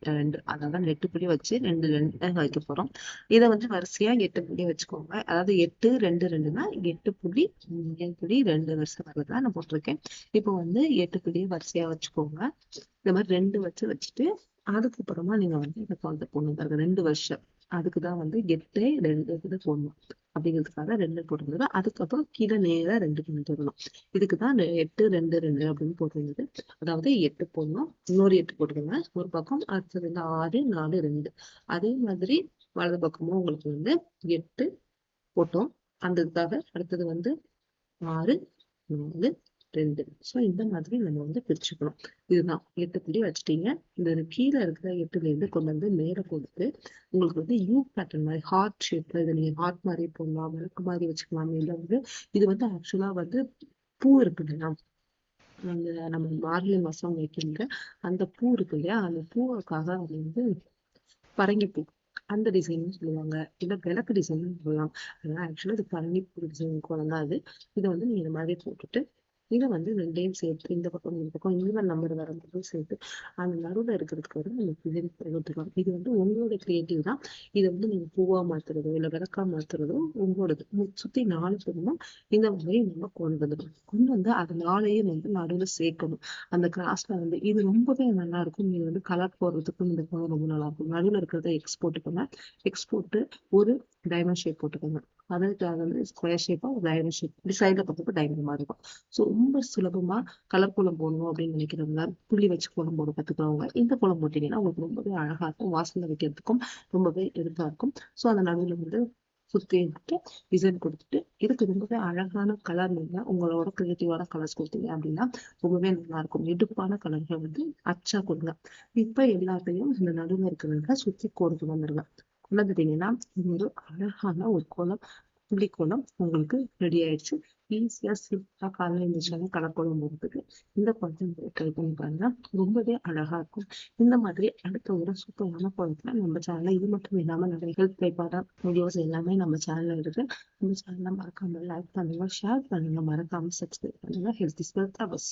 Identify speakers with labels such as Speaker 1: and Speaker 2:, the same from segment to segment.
Speaker 1: 2 அதாவது 8 புள்ளி வச்சு 2 2 வைக்க போறோம். இதை வந்து வரிசையா 8 புள்ளி வச்சுக்கோங்க. அதாவது 8 2 2னா 8.2 வரிசை வரதான் நான் போட்டிருக்கேன். இப்போ வந்து 8 புள்ளியை வரிசையா வச்சுக்கோங்க. இந்த மாதிரி 2 வச்சுட்டு அதுக்கப்புறமா நீங்க வந்து இந்த குழந்தை போடணும் பாருங்க 2 வருஷம். அதுக்குதான் வந்து 8 2 இது போடணும் அப்படிங்கிறதுக்காக 2 போட்டுருந்தது. அதுக்கப்புறம் கீழே நேரா 2 கொண்டு வரணும். இதுக்குதான் 8 2 2 அப்படின்னு போட்டிருந்தது. அதாவது 8 போடணும், இன்னொரு 8 போட்டுக்கோங்க ஒரு பக்கம். அடுத்தது வந்து 6 4 2. அதே மாதிரி வலது பக்கமும் உங்களுக்கு வந்து 8 போட்டோம். அந்த இதுக்காக அடுத்தது வந்து 6 4 2. ஸோ இந்த மாதிரி நம்ம வந்து பிரிச்சுக்கணும். இதுதான் 8 புள்ளி வச்சுட்டீங்க. இந்த கீழே இருக்கிற 8ல இருந்து கொண்டு வந்து மேல கொடுத்து உங்களுக்கு வந்து யூ பேட்டர்ன் மாதிரி ஹார்ட் ஷேப்ல இதை நீங்க ஹார்ட் மாதிரி போடலாம், விளக்கு மாதிரி வச்சுக்கலாம். இல்லை வந்து இது வந்து ஆக்சுவலா வந்து பூ இருக்கு இல்லையா, அந்த நம்ம மார்கழி மாசம் வைக்கின்ற அந்த பூ இருக்கு இல்லையா, அந்த பூவுக்காக அது வந்து பரங்கி பூ அந்த டிசைன் சொல்லுவாங்க, இல்ல விளக்கு டிசைன் சொல்லலாம். அதனால ஆக்சுவலா இது பரங்கி பூ டிசைன் குழந்தை அது. இதை வந்து நீங்க இந்த மாதிரி போட்டுட்டு இதை வந்து ரெண்டையும் சேர்த்து இந்த பக்கம் இந்த பக்கம் ஈவன் நம்பர் வரும்போது சேர்த்து அந்த நடுவில் இருக்கிறதுக்கு வந்து நம்ம டிசைன் கொடுத்துக்கலாம். இது வந்து உங்களோட கிரியேட்டிவ் தான். இதை வந்து நீங்க பூவா மாத்துறதோ இல்ல விளக்கா மாத்துறதோ உங்களோடது. சுத்தி 4 பக்கமும் இந்த மாதிரி நம்ம கொண்டு வந்து அது 4ஐயும் வந்து நடுவில் சேர்க்கணும். அந்த கிராஸ்ல வந்து இது ரொம்பவே நல்லா இருக்கும். நீங்க வந்து கலர் போடுறதுக்கும் இந்த கோலம் ரொம்ப நல்லா இருக்கும். நடுவில் இருக்கிறத எக்ஸ் போட்டுக்கோங்க. எக்ஸ் போட்டு ஒரு டைமண்ட் ஷேப் போட்டுக்கோங்க. அதாவது அது வந்து ஸ்கொயர் ஷேப்பா ஒரு டைமண்ட் ஷேப் இப்படி சைட்ல பார்த்துட்டு டைமண்ட் மாதிரி இருக்கும். ஸோ ரொம்ப சுலபமா கலர் கோலம் போடணும் அப்படின்னு நினைக்கிறவங்க, புள்ளி வச்சு கோலம் போட கத்துக்கிறவங்க இந்த கோலம் போட்டீங்கன்னா உங்களுக்கு ரொம்பவே அழகா இருக்கும். வாசல்ல வைக்கிறதுக்கும் ரொம்பவே இதா இருக்கும். ஸோ அந்த நடுவில் வந்து சுத்தி விட்டு டிசைன் கொடுத்துட்டு இதுக்கு ரொம்பவே அழகான கலர் நீங்க உங்களோட கிரியேட்டிவான கலர்ஸ் கொடுத்தீங்க அப்படின்னா ரொம்பவே நல்லா இருக்கும். எடுப்பான கலர்கள் வந்து அச்சா கொடுங்க. இப்ப எல்லாத்தையும் இந்த நடுவில் இருக்கிறவங்க சுத்தி கோடு வந்துருங்க. கொண்டு வந்துட்டீங்கன்னா இது ஒரு அழகான ஒரு கோலம், புள்ளி கோலம் உங்களுக்கு ரெடி ஆயிடுச்சு. ஈஸியா சிம்பிளா காலையில எழுந்திரிச்சாலும் கலர் கோலம் போடுறதுக்கு இந்த கோலத்தை ட்ரை பண்ணி பாருங்க. ரொம்பவே அழகா இருக்கும். இந்த மாதிரி அடுத்த ஒரு சூப்பரான கோலத்துல நம்ம சேனல்ல இது மட்டும் இல்லாம நிறைய ஹெல்த் கைப்பாட வீடியோஸ் எல்லாமே நம்ம சேனல்ல இருக்கு. நம்ம சேனல்ல மறக்காம லைக் பண்ணுங்க, ஷேர் பண்ணுங்க, மறக்காம சப்ஸ்கிரைப் பண்ணுங்க. Health is wealth hours.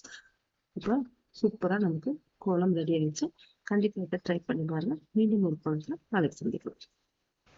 Speaker 1: இப்போ சூப்பரா நமக்கு கோலம் ரெடி ஆயிடுச்சு. கண்டிப்பா ட்ரை பண்ணி பாருங்க. மீண்டும் ஒரு கோலத்துல நாளைக்கு சந்திக்கலாம்.